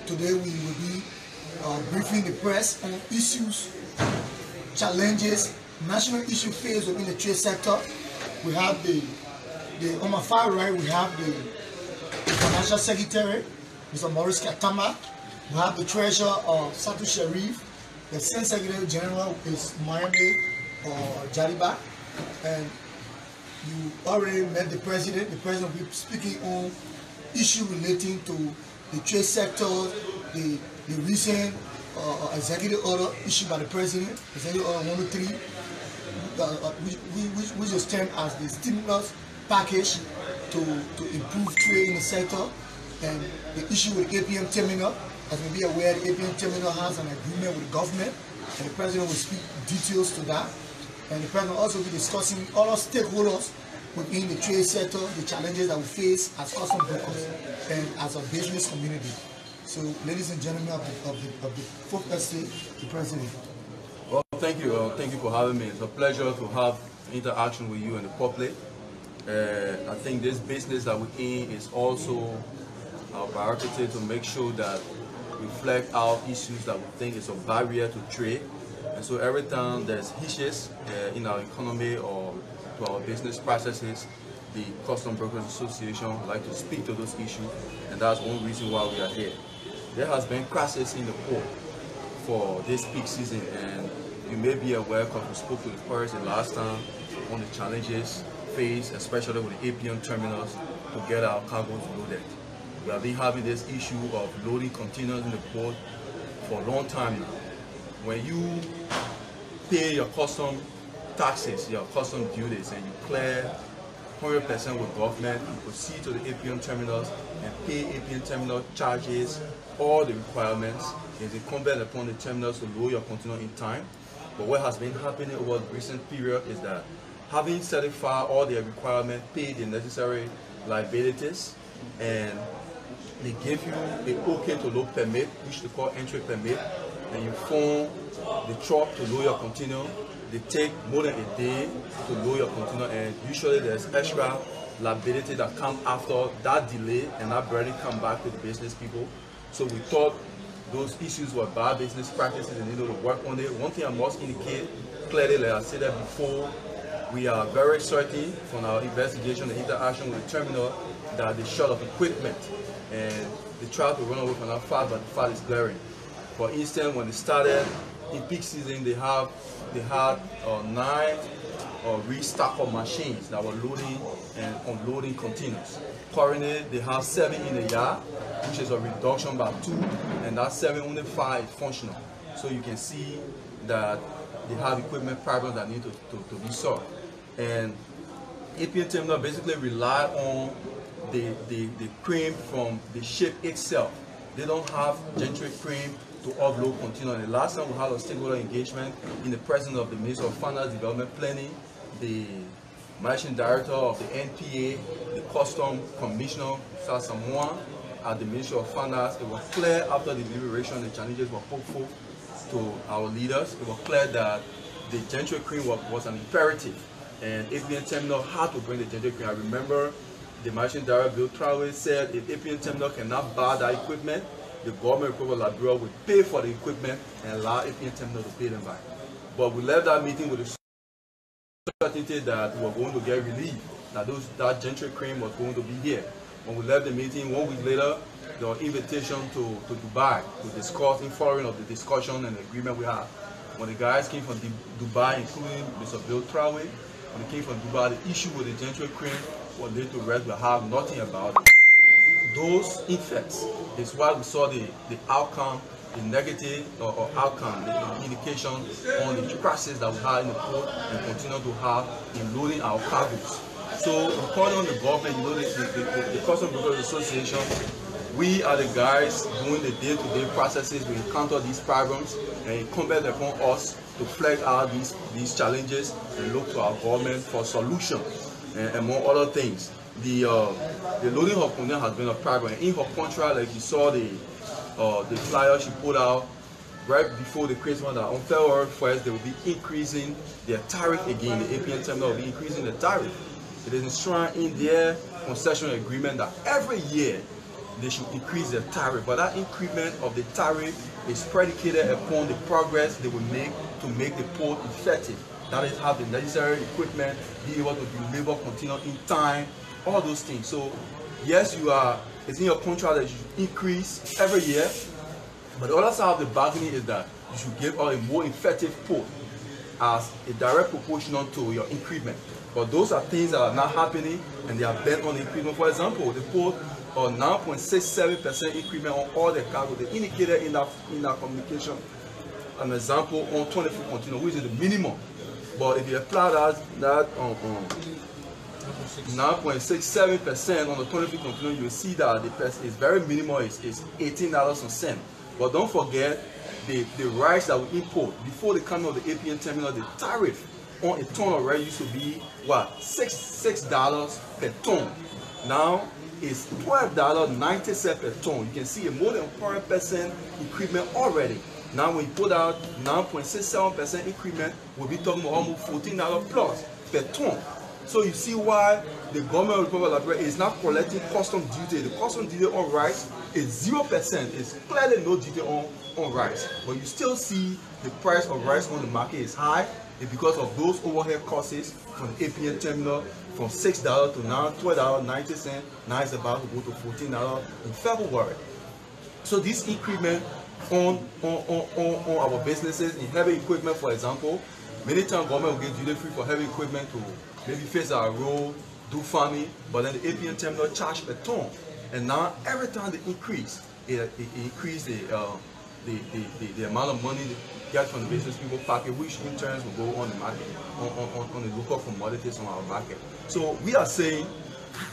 Today we will be briefing the press on issues, challenges, national issue faced within the trade sector. We have on my far right, we have the Financial Secretary, Mr. Maurice Katama. We have the Treasurer, Satu Sharif. The Assistant Secretary General is Miami Jaliba. And you already met the President. The President will be speaking on issues relating to the trade sector, the recent executive order issued by the President, Executive Order 103, which is termed as the stimulus package to improve trade in the sector, and the issue with the APM terminal. As you may be aware, the APM terminal has an agreement with the government, and the President will speak details to that. And the President will also be discussing all our stakeholders within the trade sector, the challenges that we face as custom brokers and as a business community. So, ladies and gentlemen of the fourth estate, the President. Well, thank you. Thank you for having me. It's a pleasure to have interaction with you and the public. I think this business that we're in is also our priority to make sure that we flag out issues that we think is a barrier to trade. And so every time there's issues in our economy or to our business processes, the Custom Brokers Association would like to speak to those issues, and that's one reason why we are here. There has been crisis in the port for this peak season, and you may be aware because we spoke to the person last time on the challenges faced, especially with the APM terminals, to get our cargoes loaded. We have been having this issue of loading containers in the port for a long time now. When you pay your custom taxes, your custom duties, and you clear 100% with government, you proceed to the APM terminals and pay APM terminal charges, all the requirements. It's incumbent upon the terminals to load your container in time. But what has been happening over the recent period is that having certified all their requirements, paid the necessary liabilities, and they give you the OK to load permit, which they call entry permit, and you phone the truck to load your container. They take more than a day to load your container, and usually there's extra liability that comes after that delay, and that burden come back to the business people. So we thought those issues were bad business practices and needed to work on it. One thing I must indicate clearly, like I said that before, we are very certain from our investigation and interaction with the terminal that they're short of equipment, and they try to run away from that fact, but the fact is glaring. For instance, when they started in peak season, they had 9 restocker machines that were loading and unloading containers. Currently, they have 7 in the yard, which is a reduction by 2, and that 7, only 5 is functional. So you can see that they have equipment problems that need to be solved. And APM terminal basically rely on the cream from the ship itself. They don't have gentry cream to offload container. The last time we had a stakeholder engagement in the presence of the Minister of Finance, Development Planning, the Managing Director of the NPA, the Custom Commissioner, Mr. Samoa, at the Ministry of Finance. It was clear after the deliberation the challenges were put forth to our leaders. It was clear that the gentry cream was an imperative, and APM terminal had to bring the gentry cream. I remember the Managing Director, Bill Traoré, said if APM terminal cannot buy that equipment, the government of Liberia will pay for the equipment and allow APM terminal to pay them back. But we left that meeting with the certainty that we were going to get relief, that gentry cream was going to be here. When we left the meeting, 1 week later, there was invitation to Dubai to discuss, in following of the discussion and the agreement we had. When the guys came from Dubai, including Mr. Bill Traoré, when they came from Dubai, the issue with the gentry cream was laid to rest. We have nothing about it. Those effects is why we saw the outcome, the negative or outcome, the indication on the crisis that we had in the port and continue to have in loading our cargoes. So, according to the government, you know, the Custom Brokers Association, we are the guys doing the day-to-day processes. We encounter these problems, and it incumbent upon us to flag out these challenges and look to our government for solutions, and among other things. The loading of container has been a problem. In her contract, like you saw the flyer she put out right before the Christmas, that on February 1st they will be increasing their tariff again. The APM terminal will be increasing the tariff. It is enshrined in their concession agreement that every year they should increase their tariff. But that increment of the tariff is predicated upon the progress they will make to make the port effective. That is, have the necessary equipment, be able to deliver container in time, all those things. So yes, it's in your contract that you should increase every year, but the other side of the bargaining is that you should give out a more effective port as a direct proportional to your increment. But those are things that are not happening, and they are bent on the increment. For example, the port or 9.67% increment on all the cargo. They indicated in our communication an example on 20-foot container, which is the minimum. But if you apply that 9.67% on the 20-foot container, you will see that the price is very minimal. It's $18.00. But don't forget the rice that we import before the coming of the APN terminal. The tariff on a ton of rice used to be what, $6 per ton. Now it's $12.90 per ton. You can see a more than 40% increment already. Now when you put out 9.67% increment, we'll be talking about almost $14 plus per ton. So you see why the government of the Republic of Liberia is not collecting custom duty. The custom duty on rice is 0%. It's clearly no duty on rice. But you still see the price of rice on the market is high. It's because of those overhead costs from the APN terminal, from $6 to now $12.90. Now it's about to go to $14 in February. So this increment on our businesses in heavy equipment, for example, many times government will get duty free for heavy equipment to maybe face our road, do farming, but then the APN terminal charge per ton. And now every time they increase, it increase the amount of money they get from the business people pocket, which in turn will go on the market, on the local commodities on our market. So we are saying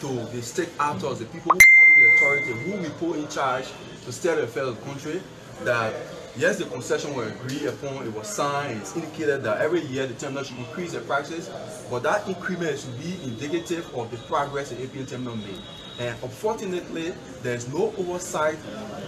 to the state actors, the people who have the authority, who we put in charge to steer the affairs of the country, that yes, the concession was agreed upon, it was signed, it's indicated that every year the terminal should increase their prices, but that increment should be indicative of the progress the APN terminal made. And unfortunately, there's no oversight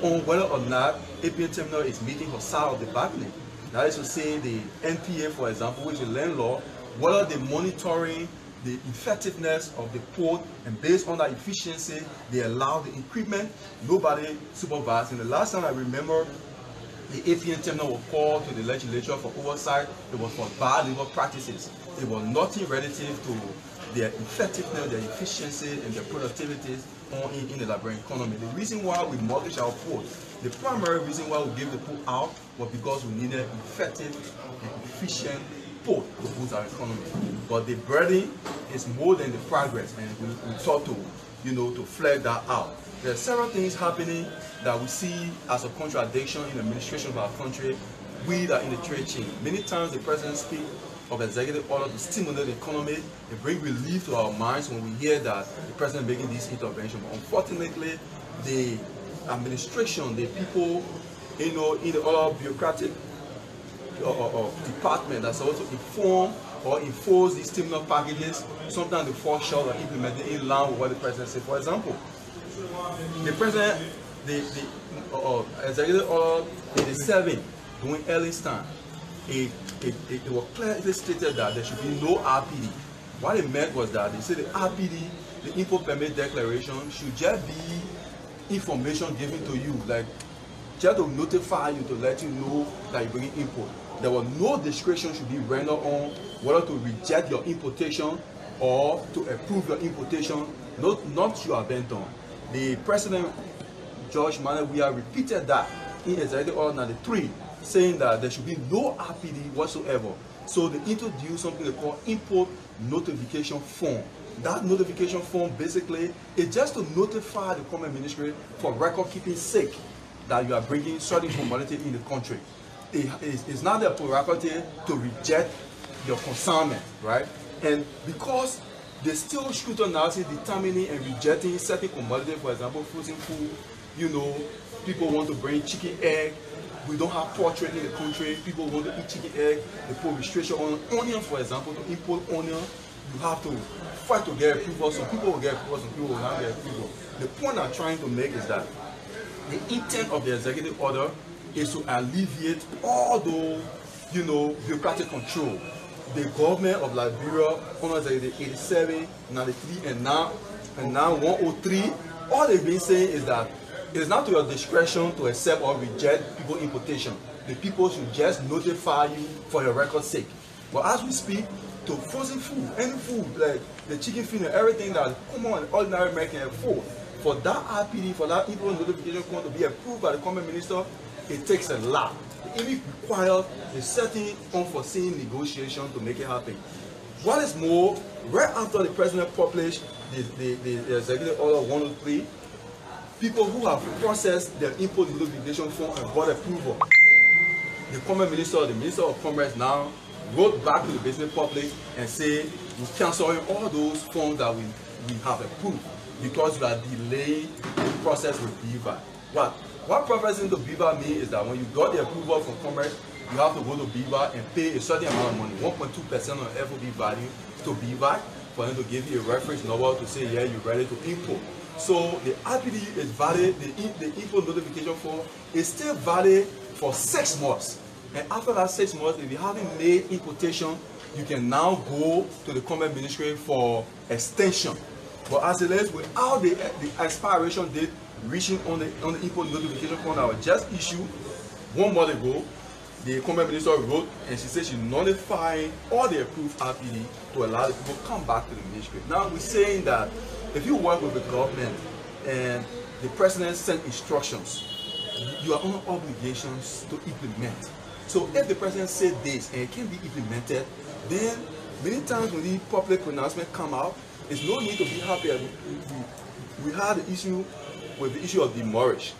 on whether or not APN terminal is meeting her side of the bargaining. That is to say, the NPA, for example, which is the landlord, whether they're monitoring the effectiveness of the port, and based on that efficiency, they allow the increment. Nobody supervised. And the last time I remember, the APN terminal was called to the legislature for oversight. It was for bad labor practices. It was nothing relative to their effectiveness, their efficiency, and their productivity in the Liberian economy. The reason why we mortgaged our port, the primary reason why we gave the port out was because we needed effective and efficient port to boost our economy. But the burden is more than the progress, and we thought to, to flag that out. There are several things happening that we see as a contradiction in the administration of our country. We that in the trade chain. Many times the president speaks of executive order to stimulate the economy. It brings relief to our minds when we hear that the president making these interventions. But unfortunately, the administration, the people, in the other bureaucratic department that's supposed to inform or enforce these stimulus packages, sometimes they fall short of implementing in line with what the president said. For example, the president, the executive order 87 during early time, it was clearly stated that there should be no RPD. What it meant was that they said the RPD, the import permit declaration, should just be information given to you, like just to notify you, to let you know that you're bringing import. There was no discretion should be rendered on whether to reject your importation or to approve your importation. Not you have been done. The President, George Manuel, we have repeated that in Executive Order 93, saying that there should be no RPD whatsoever. So they introduced something they call import notification form. That notification form basically is just to notify the Common Ministry for record keeping sake that you are bringing certain commodity in the country. It's not their prerogative to reject your consignment, right? And because they still scrutinize determining and rejecting certain commodities, for example, frozen food, people want to bring chicken egg. We don't have pork trade in the country. People want to eat chicken egg. They put restriction on onion, for example, to import onion. You have to fight to get approval. Some people will get approval, some people will not get approval. The point I'm trying to make is that the intent of the executive order is to alleviate all those, bureaucratic control. The government of Liberia, under the 87, 93, and now 103, all they've been saying is that It is not to your discretion to accept or reject people importation. The people should just notify you for your record's sake. But as we speak, to frozen food, any food, like the chicken feed and everything that common ordinary American afford, for that RPD, for that import notification form to be approved by the Common Minister, it takes a lot. It requires a certain unforeseen negotiation to make it happen. What is more, right after the president published the executive order 103, people who have processed their import notification form and got approval, the Common Minister, the Minister of Commerce now wrote back to the business public and say we're canceling all those forms that we have approved because we are delaying the process with BVA. What processing to BVA means is that when you got the approval from Commerce, you have to go to BVA and pay a certain amount of money, 1.2% on FOB value to BVA, for them to give you a reference number to say, yeah, you're ready to import. So the RPD is valid, the import notification form is still valid for 6 months. And after that 6 months, if you haven't made importation, you can now go to the Common Ministry for extension. But as it is, without the expiration date reaching on the import notification form that was just issued 1 month ago, the Common Minister wrote and she said she nullified all the approved RPD to allow the people to come back to the ministry. Now we're saying that if you work with the government and the president sent instructions, you are under obligations to implement. So if the president said this and it can be implemented, then many times when the public pronouncement come out, there's no need to be happy. We had the issue with the issue of demurrage.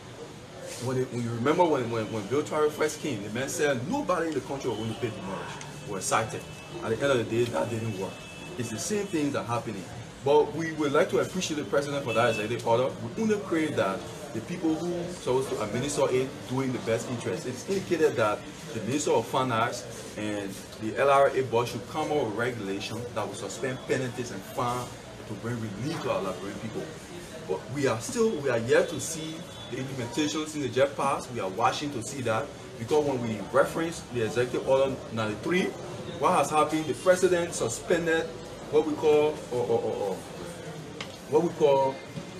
When you remember when Bill Torrey first came, the man said nobody in the country was going to pay demurrage. Were cited. At the end of the day, that didn't work. It's the same things that are happening. But we would like to appreciate the president for that executive order. We only pray that the people who are supposed to administer it doing the best interest. It's indicated that the Minister of Finance and the LRA board should come up with regulation that will suspend penalties and fines to bring relief to our Liberian people. But we are yet to see the implementation in the jet pass. We are watching to see that, because when we reference the executive order 93, what has happened? The president suspended what we call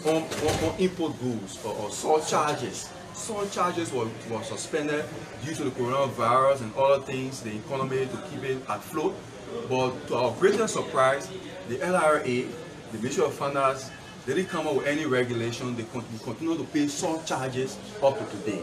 on import goods or surcharges. Surcharges were suspended due to the coronavirus and other things, the economy, to keep it afloat. But to our greatest surprise, the LRA, the Ministry of Finance, they didn't come up with any regulation. They continue to pay surcharges up to today.